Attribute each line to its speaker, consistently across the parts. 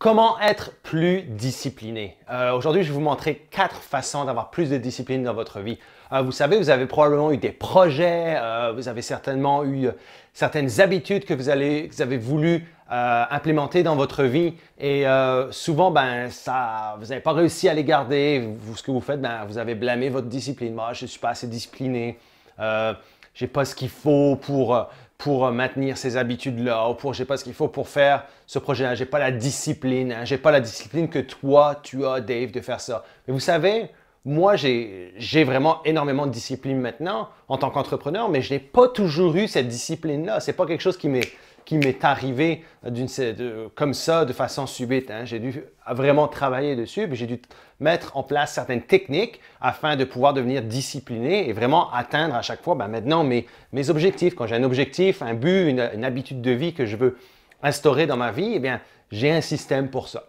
Speaker 1: Comment être plus discipliné? Aujourd'hui, je vais vous montrer 4 façons d'avoir plus de discipline dans votre vie. Vous savez, vous avez probablement eu des projets, vous avez certainement eu certaines habitudes que vous avez voulu implémenter dans votre vie et souvent, vous n'avez pas réussi à les garder. Ce que vous faites, vous avez blâmé votre discipline. Moi, je ne suis pas assez discipliné. Je n'ai pas ce qu'il faut pour maintenir ces habitudes-là, ou je n'ai pas ce qu'il faut pour faire ce projet-là. Je n'ai pas la discipline, hein. Je n'ai pas la discipline que toi, tu as, Dave, de faire ça. Mais vous savez, moi, j'ai vraiment énormément de discipline maintenant en tant qu'entrepreneur, mais je n'ai pas toujours eu cette discipline-là. Ce n'est pas quelque chose qui m'est arrivé comme ça, de façon subite, hein. J'ai dû vraiment travailler dessus, puis j'ai dû mettre en place certaines techniques afin de pouvoir devenir discipliné et vraiment atteindre à chaque fois maintenant mes objectifs. Quand j'ai un objectif, un but, une habitude de vie que je veux instaurer dans ma vie, eh bien, j'ai un système pour ça.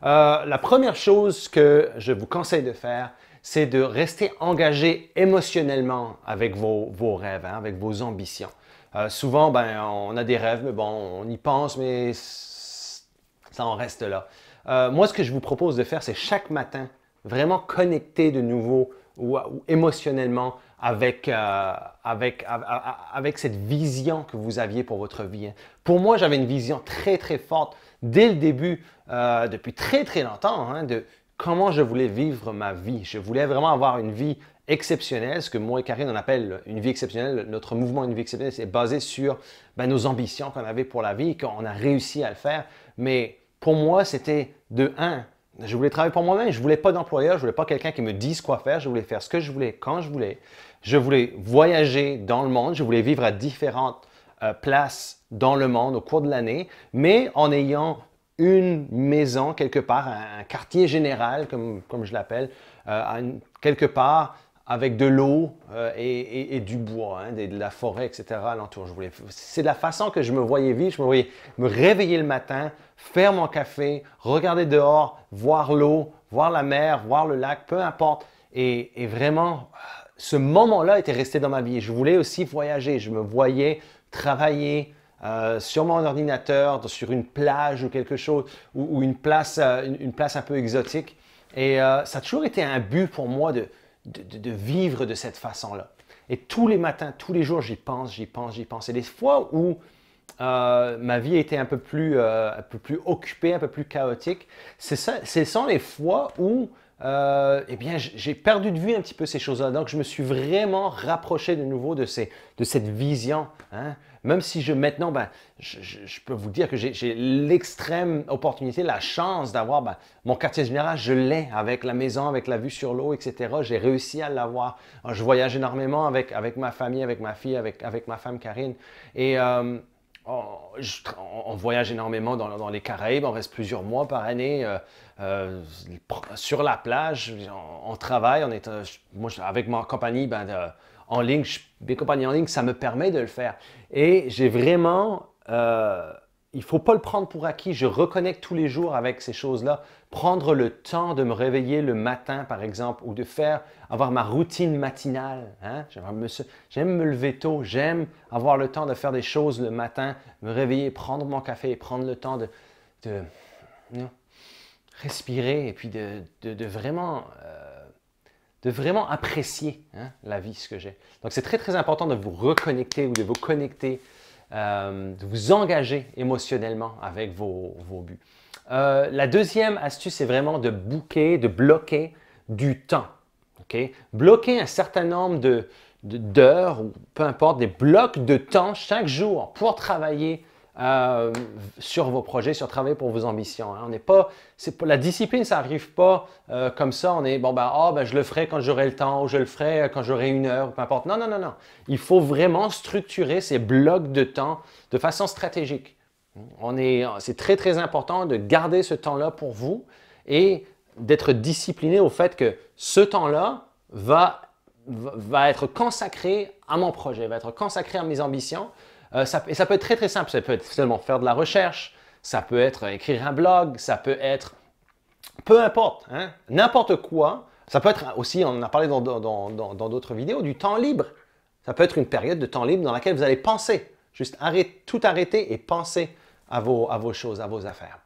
Speaker 1: La première chose que je vous conseille de faire, c'est de rester engagé émotionnellement avec vos rêves, hein, avec vos ambitions. Souvent, on a des rêves, mais bon, on y pense, mais ça en reste là. Moi, ce que je vous propose de faire, c'est chaque matin, vraiment connecter de nouveau ou émotionnellement avec cette vision que vous aviez pour votre vie, hein. Pour moi, j'avais une vision très, très forte dès le début, depuis très, très longtemps, hein, de comment je voulais vivre ma vie. Je voulais vraiment avoir une vie exceptionnelle, ce que moi et Karine on appelle une vie exceptionnelle. Notre mouvement Une vie exceptionnelle, c'est basé sur nos ambitions qu'on avait pour la vie et qu'on a réussi à le faire. Mais pour moi, c'était de un, je voulais travailler pour moi-même, je ne voulais pas d'employeur, je ne voulais pas quelqu'un qui me dise quoi faire, je voulais faire ce que je voulais, quand je voulais. Je voulais voyager dans le monde, je voulais vivre à différentes places dans le monde au cours de l'année, mais en ayant une maison quelque part, un quartier général, comme je l'appelle, quelque part avec de l'eau et du bois, hein, de la forêt, etc. alentour. C'est de la façon que je me voyais vivre. Je me voyais me réveiller le matin, faire mon café, regarder dehors, voir l'eau, voir la mer, voir le lac, peu importe. Et vraiment, ce moment-là était resté dans ma vie. Je voulais aussi voyager. Je me voyais travailler sur mon ordinateur, sur une plage ou quelque chose, ou une place un peu exotique. Et ça a toujours été un but pour moi de vivre de cette façon-là. Et tous les matins, tous les jours, j'y pense, j'y pense, j'y pense. Et des fois où ma vie était un peu plus occupée, un peu plus chaotique, ce sont les fois où eh bien, j'ai perdu de vue un petit peu ces choses-là. Donc, je me suis vraiment rapproché de nouveau de cette vision, hein. Même si maintenant, je peux vous dire que j'ai l'extrême opportunité, la chance d'avoir mon quartier général, je l'ai avec la maison, avec la vue sur l'eau, etc. J'ai réussi à l'avoir. Je voyage énormément avec ma famille, avec ma fille, avec ma femme Karine. Et on voyage énormément dans les Caraïbes, on reste plusieurs mois par année sur la plage, on travaille, moi avec ma compagnie en ligne, mes compagnies en ligne, ça me permet de le faire. Et j'ai vraiment, il ne faut pas le prendre pour acquis, je reconnecte tous les jours avec ces choses-là. Prendre le temps de me réveiller le matin, par exemple, ou avoir ma routine matinale, hein? J'aime me lever tôt, j'aime avoir le temps de faire des choses le matin, me réveiller, prendre mon café, prendre le temps de respirer et puis de vraiment apprécier, hein, la vie, ce que j'ai. Donc, c'est très, très important de vous reconnecter ou de vous connecter, de vous engager émotionnellement avec vos buts. La deuxième astuce, c'est vraiment de bloquer du temps. Okay? Bloquer un certain nombre d'heures ou peu importe, des blocs de temps chaque jour pour travailler sur vos projets, travailler pour vos ambitions, hein. La discipline, ça n'arrive pas comme ça. On est, je le ferai quand j'aurai le temps ou je le ferai quand j'aurai une heure, peu importe. Non, non, non, non. Il faut vraiment structurer ces blocs de temps de façon stratégique. C'est très, très important de garder ce temps-là pour vous et d'être discipliné au fait que ce temps-là va être consacré à mon projet, va être consacré à mes ambitions. Et ça peut être très, très simple. Ça peut être seulement faire de la recherche, ça peut être écrire un blog, ça peut être peu importe, hein, n'importe quoi. Ça peut être aussi, on en a parlé dans d'autres vidéos, du temps libre. Ça peut être une période de temps libre dans laquelle vous allez penser. Juste tout arrêter et penser à vos choses, à vos affaires.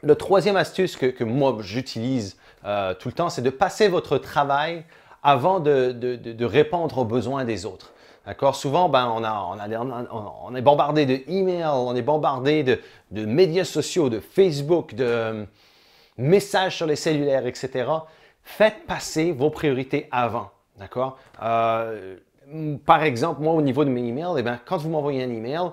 Speaker 1: Le troisième astuce que moi j'utilise tout le temps, c'est de passer votre travail avant de répondre aux besoins des autres. D'accord? Souvent, on est bombardé de emails, on est bombardé de médias sociaux, de Facebook, de messages sur les cellulaires, etc. Faites passer vos priorités avant. D'accord? Par exemple, moi, au niveau de mes emails, eh bien, quand vous m'envoyez un email,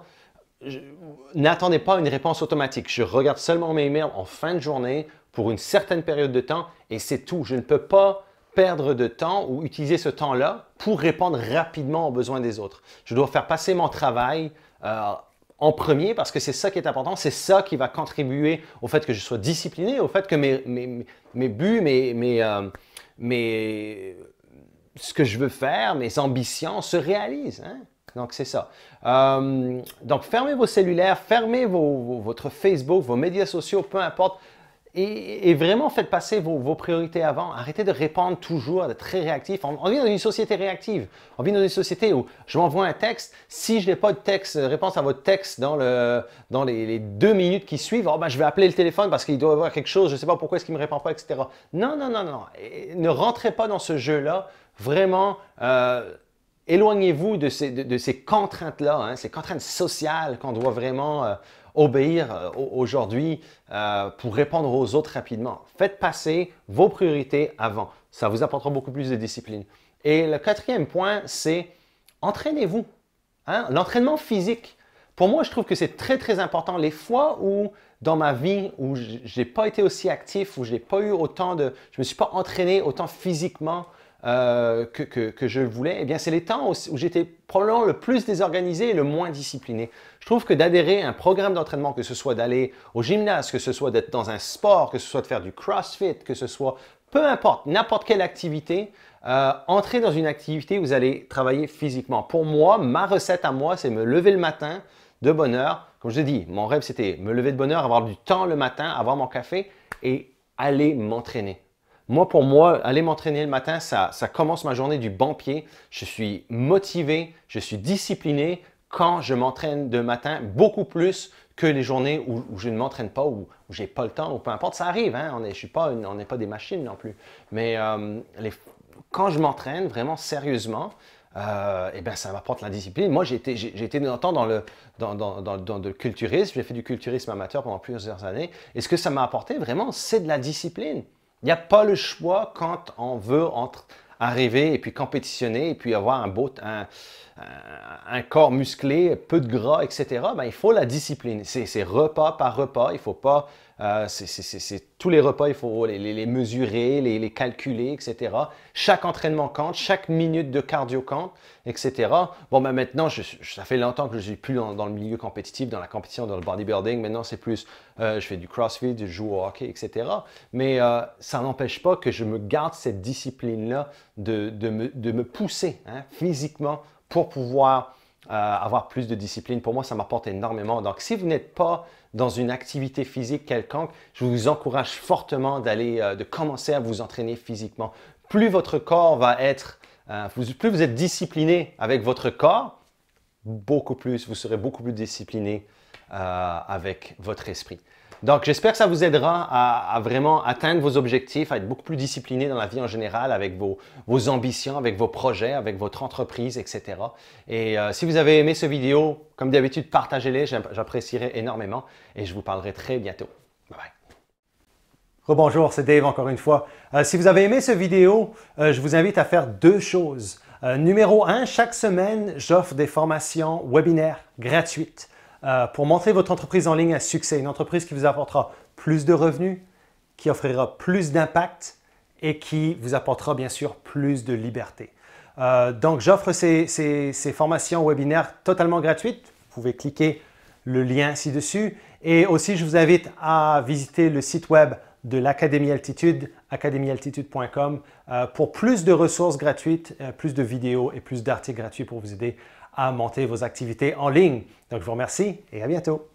Speaker 1: n'attendez pas une réponse automatique. Je regarde seulement mes emails en fin de journée pour une certaine période de temps et c'est tout. Je ne peux pas perdre de temps ou utiliser ce temps-là pour répondre rapidement aux besoins des autres. Je dois faire passer mon travail en premier parce que c'est ça qui est important. C'est ça qui va contribuer au fait que je sois discipliné, au fait que mes buts, ce que je veux faire, mes ambitions se réalisent. Hein? Donc, c'est ça. Donc, fermez vos cellulaires, fermez votre Facebook, vos médias sociaux, peu importe. Et vraiment, faites passer vos priorités avant. Arrêtez de répondre toujours, d'être très réactif. On vit dans une société réactive. On vit dans une société où je m'envoie un texte. Si je n'ai pas de réponse à votre texte dans les 2 minutes qui suivent, je vais appeler le téléphone parce qu'il doit y avoir quelque chose. Je ne sais pas pourquoi est-ce qu'il ne me répond pas, etc. Non, non, non, non. Et ne rentrez pas dans ce jeu-là. Vraiment, éloignez-vous de ces contraintes-là, hein, ces contraintes sociales qu'on doit vraiment obéir aujourd'hui pour répondre aux autres rapidement. Faites passer vos priorités avant. Ça vous apportera beaucoup plus de discipline. Et le quatrième point, c'est entraînez-vous. Hein? L'entraînement physique. Pour moi, je trouve que c'est très, très important. Les fois où, dans ma vie, où je n'ai pas été aussi actif, où je n'ai pas eu autant je ne me suis pas entraîné autant physiquement que je le voulais, eh bien, c'est les temps où j'étais probablement le plus désorganisé et le moins discipliné. Je trouve que d'adhérer à un programme d'entraînement, que ce soit d'aller au gymnase, que ce soit d'être dans un sport, que ce soit de faire du CrossFit, que ce soit, peu importe, n'importe quelle activité, entrez dans une activité où vous allez travailler physiquement. Pour moi, ma recette à moi, c'est me lever le matin de bonne heure. Comme je l'ai dit, mon rêve, c'était me lever de bonne heure, avoir du temps le matin, avoir mon café et aller m'entraîner. Pour moi, aller m'entraîner le matin, ça commence ma journée du bon pied. Je suis motivé, je suis discipliné quand je m'entraîne de matin, beaucoup plus que les journées où je ne m'entraîne pas, où je n'ai pas le temps, ou peu importe. Ça arrive, hein? On n'est pas des machines non plus. Mais quand je m'entraîne vraiment sérieusement, eh bien, ça m'apporte la discipline. Moi, j'ai été longtemps dans le culturisme. J'ai fait du culturisme amateur pendant plusieurs années. Et ce que ça m'a apporté vraiment, c'est de la discipline. Il n'y a pas le choix quand on veut arriver et puis compétitionner et puis avoir un corps musclé, peu de gras, etc. Ben, il faut la discipline. C'est repas par repas. Il faut pas, tous les repas, il faut les mesurer, les calculer, etc. Chaque entraînement compte, chaque minute de cardio compte, etc. Bon, ben maintenant, ça fait longtemps que je ne suis plus dans le milieu compétitif, dans la compétition, dans le bodybuilding. Maintenant, c'est plus, je fais du CrossFit, je joue au hockey, etc. Mais ça n'empêche pas que je me garde cette discipline-là de me pousser hein, physiquement pour pouvoir avoir plus de discipline. Pour moi, ça m'apporte énormément. Donc, si vous n'êtes pas dans une activité physique quelconque, je vous encourage fortement de commencer à vous entraîner physiquement. Plus votre corps va être, plus vous êtes discipliné avec votre corps, vous serez beaucoup plus discipliné avec votre esprit. Donc, j'espère que ça vous aidera à vraiment atteindre vos objectifs, à être beaucoup plus discipliné dans la vie en général avec vos ambitions, avec vos projets, avec votre entreprise, etc. Et si vous avez aimé cette vidéo, comme d'habitude, partagez-les, j'apprécierais énormément et je vous parlerai très bientôt. Bye bye.
Speaker 2: Rebonjour, c'est Dave encore une fois. Si vous avez aimé cette vidéo, je vous invite à faire 2 choses. Numéro 1, chaque semaine, j'offre des formations webinaires gratuites. Pour montrer votre entreprise en ligne à succès, une entreprise qui vous apportera plus de revenus, qui offrira plus d'impact et qui vous apportera bien sûr plus de liberté. Donc, j'offre ces formations webinaires totalement gratuites. Vous pouvez cliquer le lien ci-dessus. Et aussi, je vous invite à visiter le site web de l'Académie Altitude, academyaltitude.com, pour plus de ressources gratuites, plus de vidéos et plus d'articles gratuits pour vous aider à monter vos activités en ligne. Donc, je vous remercie et à bientôt.